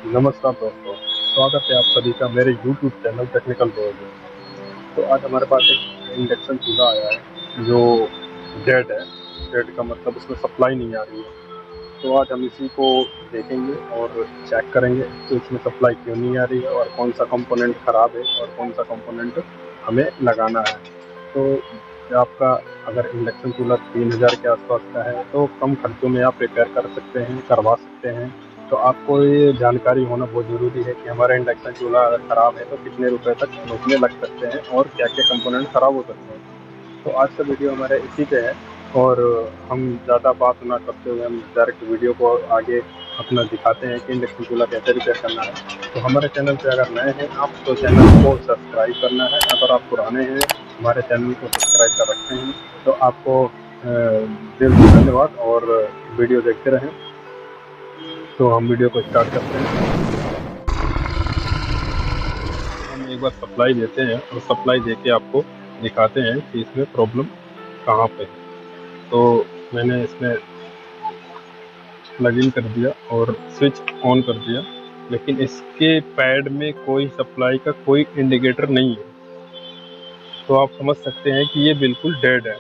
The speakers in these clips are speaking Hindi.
नमस्कार दोस्तों, स्वागत है आप सभी का मेरे YouTube चैनल टेक्निकल वर्ल्ड में। तो आज हमारे पास एक इंडक्शन चूल्हा आया है जो डेड है। डेड का मतलब उसमें सप्लाई नहीं आ रही है। तो आज हम इसी को देखेंगे और चेक करेंगे कि इसमें सप्लाई क्यों नहीं आ रही है और कौन सा कंपोनेंट ख़राब है और कौन सा कंपोनेंट हमें लगाना है। तो आपका अगर इंडक्शन चूल्हा 3000 के आसपास का है तो कम खर्चों में आप रिपेयर कर सकते हैं, करवा सकते हैं। तो आपको ये जानकारी होना बहुत ज़रूरी है कि हमारा इंडक्शन चूल्हा अगर ख़राब है तो कितने रुपए तक उसमें लग सकते हैं और क्या-क्या कंपोनेंट ख़राब हो सकते हैं। तो आज का वीडियो हमारा इसी पे है और हम ज़्यादा बात ना करते हुए हम डायरेक्ट वीडियो को आगे अपना दिखाते हैं कि इंडक्शन चूल्हा कैसे रिपेयर करना है। तो हमारे चैनल पे अगर नए हैं आप तो चैनल को सब्सक्राइब करना है। अगर आप पुराने हैं हमारे चैनल को सब्सक्राइब कर रखते हैं तो आपको दिल से धन्यवाद और वीडियो देखते रहें। तो हम वीडियो को स्टार्ट करते हैं। हम एक बार सप्लाई देते हैं और सप्लाई देके आपको दिखाते हैं कि इसमें प्रॉब्लम कहाँ पे है। तो मैंने इसमें प्लग इन कर दिया और स्विच ऑन कर दिया, लेकिन इसके पैड में कोई सप्लाई का कोई इंडिकेटर नहीं है। तो आप समझ सकते हैं कि ये बिल्कुल डेड है।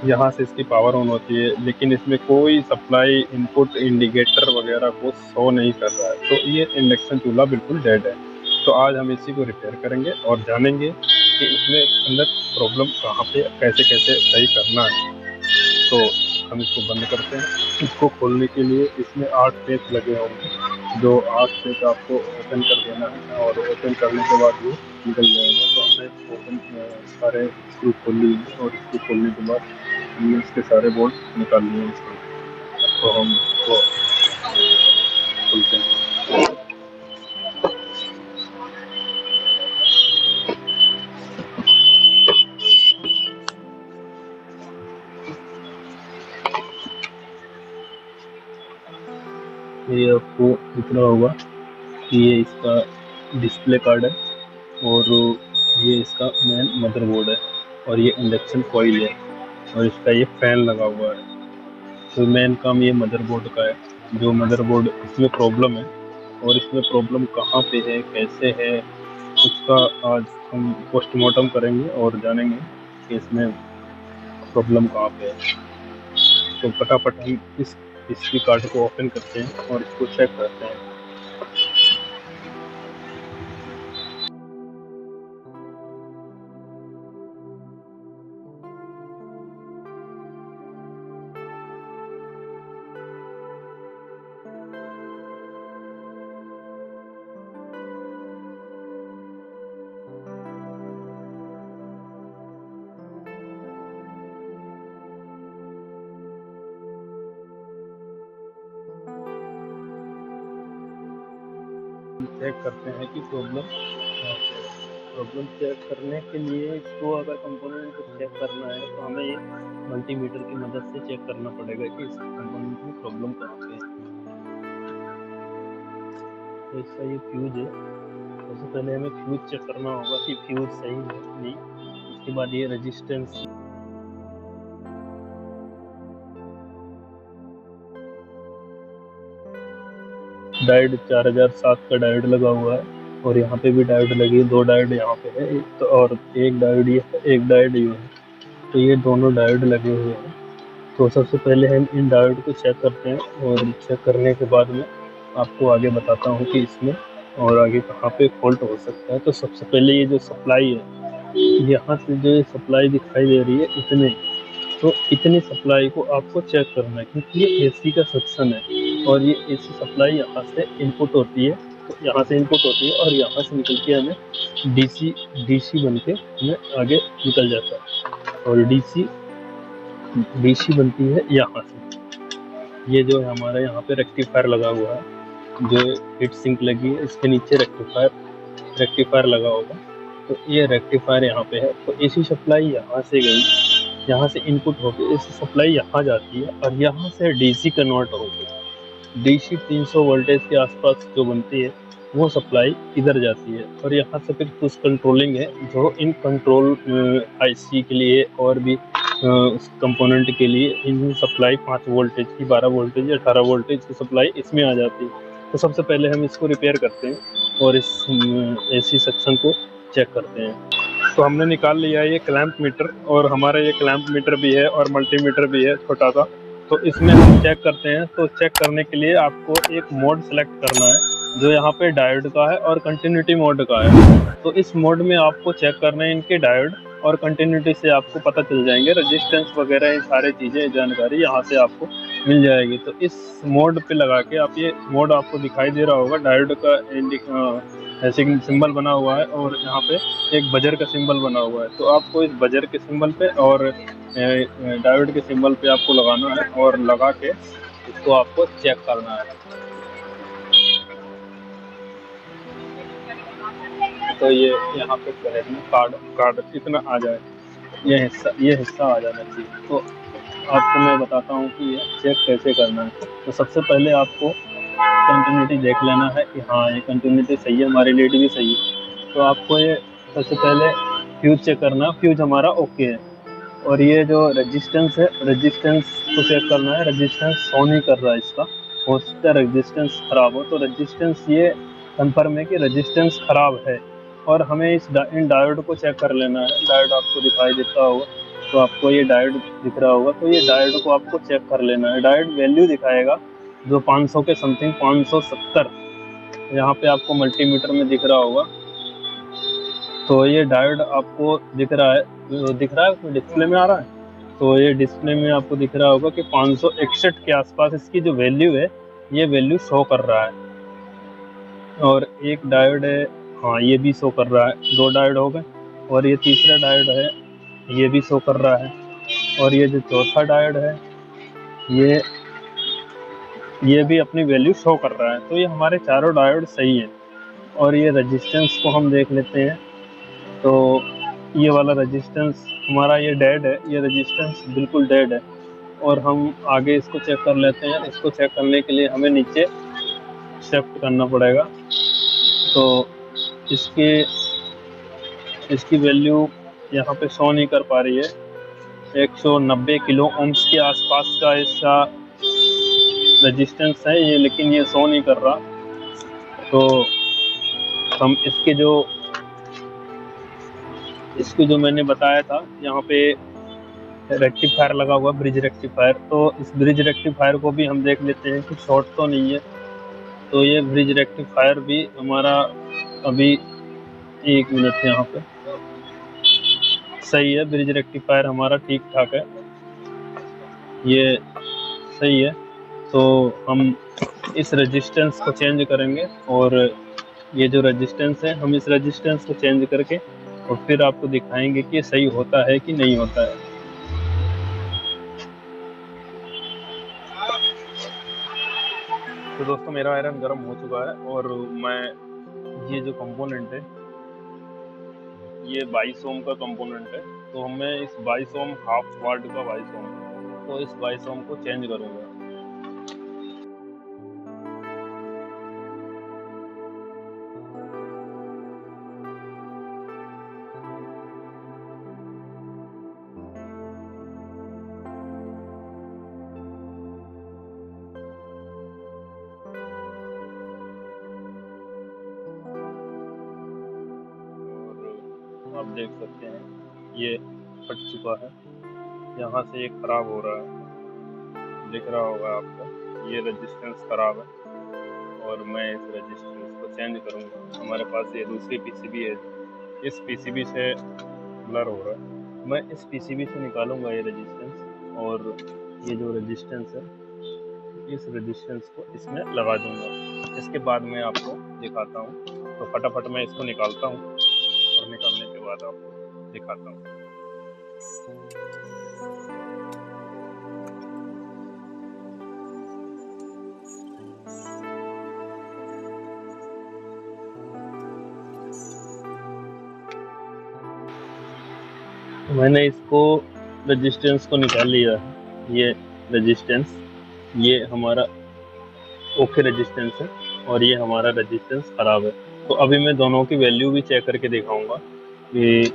यहाँ से इसकी पावर ऑन होती है लेकिन इसमें कोई सप्लाई इनपुट इंडिकेटर वगैरह को शो नहीं कर रहा है। तो ये इंडक्शन चूल्हा बिल्कुल डेड है। तो आज हम इसी को रिपेयर करेंगे और जानेंगे कि इसमें अंदर प्रॉब्लम कहाँ पे कैसे कैसे सही करना है। तो हम इसको बंद करते हैं। इसको खोलने के लिए इसमें 8 पेच लगे होंगे, जो 8 पेच आपको ओपन कर देना है और ओपन करने के बाद ये निकल जाएगा। तो हमने ओपन सारे स्क्रू खोल लिए और स्क्रू खोलने के बाद हमने इसके सारे बोल्ट निकाल लिए इसको। तो हम इसको खोलते हैं। ये आपको दिख रहा होगा कि ये इसका डिस्प्ले कार्ड है और ये इसका मेन मदरबोर्ड है और ये इंडक्शन कॉइल है और इसका ये फैन लगा हुआ है। तो मेन काम ये मदरबोर्ड का है। जो मदरबोर्ड इसमें प्रॉब्लम है और इसमें प्रॉब्लम कहाँ पे है कैसे है उसका आज हम पोस्टमार्टम करेंगे और जानेंगे कि इसमें प्रॉब्लम कहाँ पे है। तो फटाफट हम इसकी कार्ड को ओपन करते हैं और इसको चेक करते हैं। चेक करते हैं कि प्रॉब्लम चेक करने के लिए इसको अगर कंपोनेंट को चेक करना है तो हमें ये मल्टीमीटर की मदद से चेक करना पड़ेगा कि इस कंपोनेंट में प्रॉब्लम कहाँ पे है। तो इसका ये फ्यूज है। सबसे पहले हमें फ्यूज चेक करना होगा कि फ्यूज सही है नहीं। उसके बाद ये रेजिस्टेंस डायोड 4007 का डायोड लगा हुआ है और यहाँ पे भी डायोड लगी है। 2 डायोड यहाँ पे है एक तो और एक डायोड ये है, एक डायोड ये है। तो ये दोनों डायोड लगे हुए हैं। तो सबसे पहले हम इन डायोड को चेक करते हैं और चेक करने के बाद में आपको आगे बताता हूँ कि इसमें और आगे कहाँ पे फॉल्ट हो सकता है। तो सबसे पहले ये जो सप्लाई है, यहाँ से जो ये सप्लाई दिखाई दे रही है तो इतनी सप्लाई को आपको चेक करना है क्योंकि ये एसी का सेक्शन है और ये एसी सप्लाई यहाँ से इनपुट होती है। तो यहाँ से इनपुट होती है और यहाँ से निकल के हमें डीसी बन के हमें आगे निकल जाता है और डीसी बनती है यहाँ से। ये जो है हमारा यहाँ पे रेक्टिफायर लगा हुआ है, जो हीट सिंक लगी है इसके नीचे रेक्टिफायर लगा होगा। तो ये रेक्टिफायर यहाँ पे है। तो एसी सप्लाई यहाँ से गई, यहाँ से इनपुट होकर एसी सप्लाई यहाँ जाती है और यहाँ से डीसी कन्वर्ट होगी। डीसी 300 वोल्टेज के आसपास जो बनती है वो सप्लाई इधर जाती है और यहाँ से फिर कुछ कंट्रोलिंग है जो इन कंट्रोल आईसी के लिए और भी उस कंपोनेंट के लिए इन सप्लाई 5 वोल्टेज की, 12 वोल्टेज या 18 वोल्टेज की सप्लाई इसमें आ जाती है। तो सबसे पहले हम इसको रिपेयर करते हैं और इस एसी सेक्शन को चेक करते हैं। तो हमने निकाल लिया ये क्लैंप मीटर, और हमारा ये क्लैंप मीटर भी है और मल्टीमीटर भी है छोटा सा। तो इसमें हम चेक करते हैं। तो चेक करने के लिए आपको एक मोड सेलेक्ट करना है जो यहाँ पे डायोड का है और कंटिन्यूटी मोड का है। तो इस मोड में आपको चेक करना है इनके डायोड, और कंटिन्यूटी से आपको पता चल जाएंगे रेजिस्टेंस वगैरह, ये सारी चीज़ें जानकारी यहाँ से आपको मिल जाएगी। तो इस मोड पे लगा के आप, ये मोड आपको दिखाई दे रहा होगा, डायोड का ऐसे सिंबल बना हुआ है और यहाँ पे एक बजर का सिंबल बना हुआ है। तो आपको इस बजर के सिंबल पे और डायोड के सिंबल पे आपको लगाना है, और लगा के इसको आपको चेक करना है। तो ये यहाँ पे कार्ड इतना आ जाए, ये हिस्सा आ जाना चाहिए। तो आपको मैं बताता हूँ कि ये चेक कैसे करना है। तो सबसे पहले आपको कंटिन्यूटी देख लेना है कि हाँ ये कंटिन्यूटी सही है, हमारी लीड भी सही है। तो आपको ये सबसे पहले फ्यूज चेक करना है, फ्यूज हमारा ओके है। और ये जो रेजिस्टेंस है, रेजिस्टेंस को चेक करना है, रेजिस्टेंस शो नहीं कर रहा है इसका। हो सकता है रेजिस्टेंस खराब हो, तो रेजिस्टेंस ये कंफर्म है कि रेजिस्टेंस खराब है। और हमें इन डायोड को चेक कर लेना है। डायोड आपको दिखाई देता होगा, तो आपको ये डायोड दिख रहा होगा, तो ये डायोड को आपको चेक कर लेना है। डायोड वैल्यू दिखाएगा जो 500 के समथिंग, 570 यहाँ पे आपको मल्टीमीटर में दिख रहा होगा। तो ये डायोड आपको दिख रहा है डिस्प्ले में आ रहा है। तो ये डिस्प्ले में आपको दिख रहा होगा कि 561 के आसपास इसकी जो वैल्यू है, ये वैल्यू शो कर रहा है। और एक डायोड है, हाँ ये भी शो कर रहा है, 2 डायोड हो गए। और ये तीसरा डायोड है, ये भी शो कर रहा है। और ये जो चौथा डायोड है, ये भी अपनी वैल्यू शो कर रहा है। तो ये हमारे चारों डायोड सही है। और ये रेजिस्टेंस को हम देख लेते हैं। तो ये वाला रेजिस्टेंस हमारा ये डेड है, ये रेजिस्टेंस बिल्कुल डेड है। और हम आगे इसको चेक कर लेते हैं। इसको चेक करने के लिए हमें नीचे शिफ्ट करना पड़ेगा। तो इसकी वैल्यू यहाँ पे शो नहीं कर पा रही है। 190 किलो ओम्स के आसपास का इसका रेजिस्टेंस है ये, लेकिन ये शो नहीं कर रहा। तो हम इसकी जो मैंने बताया था, यहाँ पे रेक्टिफायर लगा हुआ, ब्रिज रेक्टिफायर। तो इस ब्रिज रेक्टिफायर को भी हम देख लेते हैं कि शॉर्ट तो नहीं है। तो ये ब्रिज रेक्टिफायर भी हमारा अभी 1 मिनट यहाँ पे सही है। ब्रिज रेक्टिफायर हमारा ठीक ठाक है, ये सही है। तो हम इस रेजिस्टेंस को चेंज करेंगे, और ये जो रेजिस्टेंस है, हम इस रेजिस्टेंस को चेंज करके और फिर आपको दिखाएंगे कि सही होता है कि नहीं होता है। तो दोस्तों मेरा आयरन गर्म हो चुका है, और ये जो कंपोनेंट है, ये 22 ओम का कंपोनेंट है। तो मैं इस 22 ओम हाफ वाट का 22 ओम, तो इस 22 ओम को चेंज करूँगा। आप देख सकते हैं ये फट चुका है, यहाँ से ये खराब हो रहा है, दिख रहा होगा आपको। ये रेजिस्टेंस खराब है, और मैं इस रेजिस्टेंस को चेंज करूँगा। हमारे पास ये दूसरी पीसीबी है, इस पीसीबी से ब्लर हो रहा है। मैं इस पीसीबी से निकालूंगा ये रेजिस्टेंस, और ये जो रेजिस्टेंस है, इस रेजिस्टेंस को इसमें लगा दूंगा। इसके बाद मैं आपको दिखाता हूँ। तो फटाफट मैं इसको निकालता हूँ, और निकालने के बाद आपको दिखाता हूँ। मैंने इसको रेजिस्टेंस को निकाल लिया है। ये रेजिस्टेंस, ये हमारा ओके रेजिस्टेंस है, और ये हमारा रेजिस्टेंस खराब है। तो अभी मैं दोनों की वैल्यू भी चेक करके दिखाऊंगा कि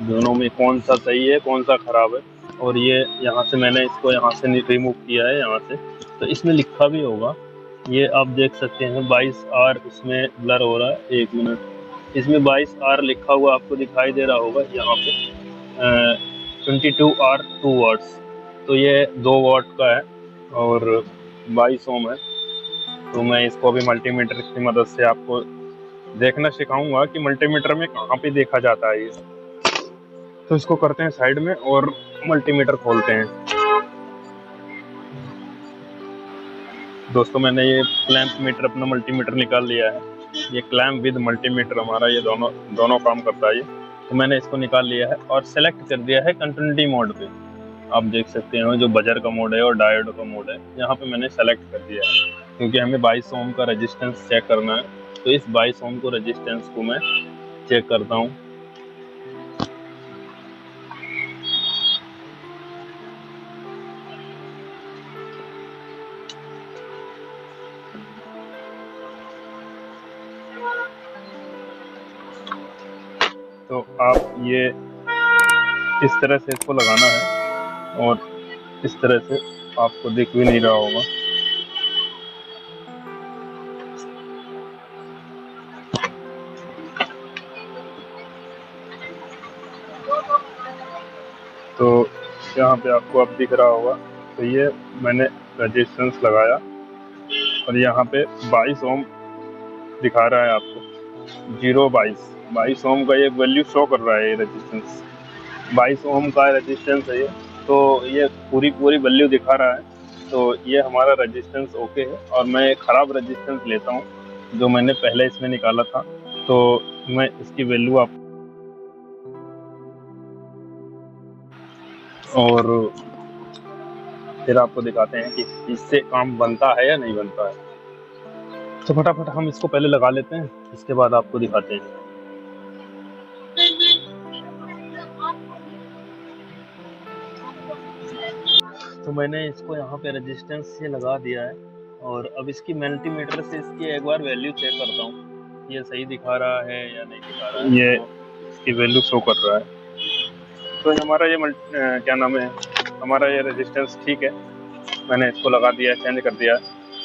दोनों में कौन सा सही है, कौन सा खराब है। और ये यहाँ से मैंने इसको यहाँ से रिमूव किया है, यहाँ से। तो इसमें लिखा भी होगा ये आप देख सकते हैं 22R इसमें ब्लर हो रहा है। 1 मिनट, इसमें 22R लिखा हुआ आपको दिखाई दे रहा होगा यहाँ पे। 22R 2 वाट्स, तो ये 2 वाट का है और 22 ओम है। तो मैं इसको अभी मल्टीमीटर की मदद से आपको देखना सिखाऊंगा कि मल्टीमीटर में कहाँ पे देखा जाता है ये। तो इसको करते हैं साइड में और मल्टीमीटर खोलते हैं। दोस्तों मैंने ये क्लैंप मीटर अपना मल्टीमीटर निकाल लिया है। ये क्लैंप विद मल्टीमीटर हमारा ये दोनों काम करता है ये। तो मैंने इसको निकाल लिया है और सेलेक्ट कर दिया है कंटिन्यूटी मोड पे। आप देख सकते हैं जो बजर का मोड है और डायोड का मोड है, यहाँ पे मैंने सेलेक्ट कर दिया है क्योंकि हमें 22 ओम का रेजिस्टेंस चेक करना है। तो इस 22 ओम को रेजिस्टेंस को मैं चेक करता हूँ। तो आप ये इस तरह से इसको लगाना है और इस तरह से आपको दिख भी नहीं रहा होगा। तो यहाँ पे आपको अब दिख रहा होगा। तो ये मैंने रेजिस्टेंस लगाया और यहाँ पे 22 ओम दिखा रहा है आपको। 22 ओम का ये वैल्यू शो कर रहा है। ये रेजिस्टेंस 22 ओम का रेजिस्टेंस है ये। तो ये पूरी वैल्यू दिखा रहा है। तो ये हमारा रेजिस्टेंस ओके है और मैं ख़राब रेजिस्टेंस लेता हूँ जो मैंने पहले इसमें निकाला था। तो मैं इसकी वैल्यू आप और फिर आपको दिखाते हैं कि इससे काम बनता है या नहीं बनता है। तो फटाफट हम इसको पहले लगा लेते हैं, इसके बाद आपको दिखाते हैं। तो मैंने इसको यहाँ पे रेजिस्टेंस से लगा दिया है और अब इसकी मल्टीमीटर से इसकी एक बार वैल्यू चेक करता हूँ ये सही दिखा रहा है या नहीं दिखा रहा है। ये इसकी वैल्यू शो कर रहा है। तो हमारा ये क्या नाम है, हमारा ये रेजिस्टेंस ठीक है। मैंने इसको लगा दिया है, चेंज कर दिया है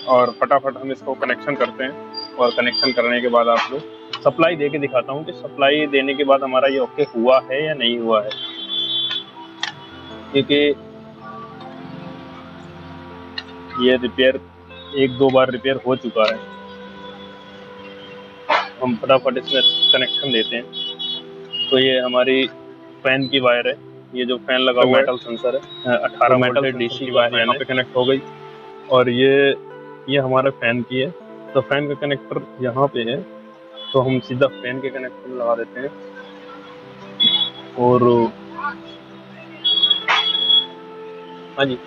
और फटाफट हम इसको कनेक्शन करते हैं। और कनेक्शन करने के बाद आप लोग सप्लाई दे के दिखाता हूँ कि सप्लाई देने के बाद हमारा ये ओके हुआ है या नहीं हुआ है। क्योंकि ये रिपेयर 1-2 बार रिपेयर हो चुका है। हम फटाफट इसमें कनेक्शन देते हैं। तो ये हमारी फैन की वायर है। ये जो फैन लगा हुआ मेटल सेंसर है, 18 वोल्टेज डीसी की वायर यहाँ पे कनेक्ट हो गई और ये हमारे फैन की है। तो फैन का कनेक्टर यहाँ पे है, तो हम सीधा फैन के कनेक्टर लगा देते हैं। और हाँ जी,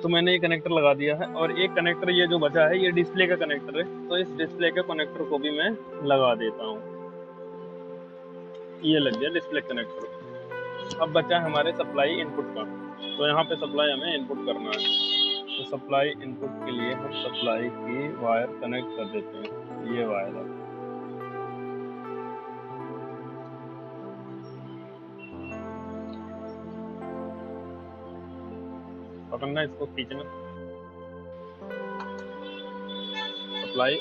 तो मैंने ये कनेक्टर लगा दिया है और एक कनेक्टर ये जो बचा है ये डिस्प्ले का कनेक्टर है। तो इस डिस्प्ले के कनेक्टर को भी मैं लगा देता हूँ। ये लग गया डिस्प्ले कनेक्टर। अब बचा है हमारे सप्लाई इनपुट का। तो यहाँ पे सप्लाई हमें इनपुट करना है। तो सप्लाई इनपुट के लिए हम सप्लाई की वायर कनेक्ट कर देते हैं। ये वायर है, पकड़ना, इसको खींचना। सप्लाई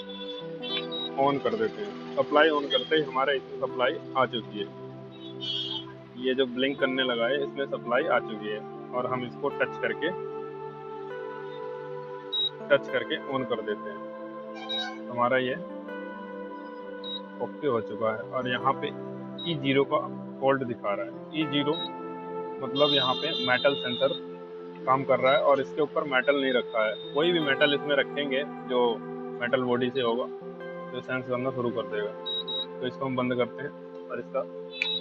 ऑन कर देते हैं। सप्लाई ऑन करते ही हमारे इसमें सप्लाई आ चुकी है। ये जो ब्लिंक करने लगा है इसमें सप्लाई आ चुकी है और हम इसको टच करके ऑन कर देते हैं। हमारा ये ओके हो चुका है और यहाँ पे E0 का फॉल्ट दिखा रहा है। E0 मतलब यहाँ पे मेटल सेंसर काम कर रहा है और इसके ऊपर मेटल नहीं रखा है। कोई भी मेटल इसमें रखेंगे जो मेटल बॉडी से होगा तो सेंस करना शुरू कर देगा। तो इसको हम बंद करते हैं और इसका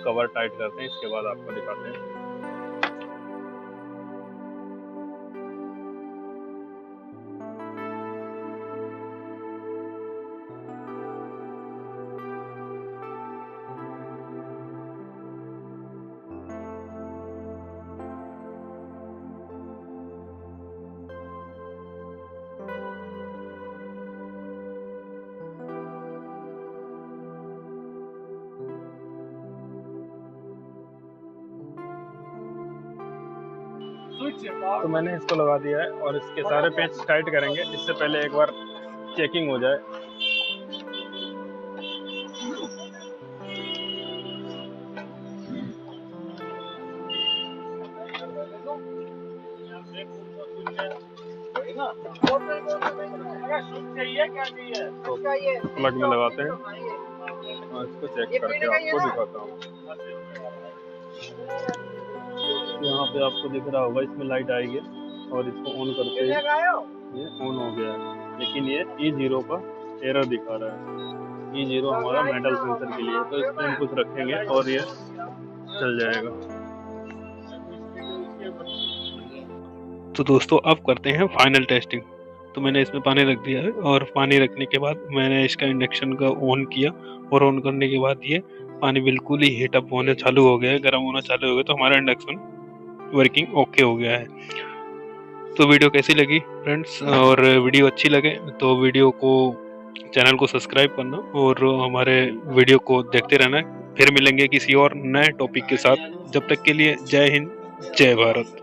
कवर टाइट करते हैं। इसके बाद आपको दिखाते हैं। तो मैंने इसको लगा दिया है और इसके सारे पेच टाइट करेंगे, इससे पहले एक बार चेकिंग हो जाए। प्लग में लगाते हैं और इसको चेक करके आपको दिखाता हूँ। यहाँ पे आपको दिख रहा होगा, इसमें लाइट आएगी और इसको ऑन करते ही ये ऑन हो गया है, लेकिन ये E0 का एरर दिखा रहा है। E0 हमारा मेटल सेंसर के लिए, तो इसमें हम कुछ रखेंगे और ये चल जाएगा। तो दोस्तों अब करते हैं फाइनल टेस्टिंग। तो मैंने इसमें पानी रख दिया है और पानी रखने के बाद मैंने इसका इंडक्शन का ऑन किया और ऑन करने के बाद ये पानी बिल्कुल ही हीटअप होने चालू हो गया है, गर्म होना चालू हो गया। तो हमारा इंडक्शन वर्किंग ओके हो गया है। तो वीडियो कैसी लगी फ्रेंड्स, और वीडियो अच्छी लगे तो वीडियो को चैनल को सब्सक्राइब करना और हमारे वीडियो को देखते रहना। फिर मिलेंगे किसी और नए टॉपिक के साथ। जब तक के लिए जय हिंद, जय भारत।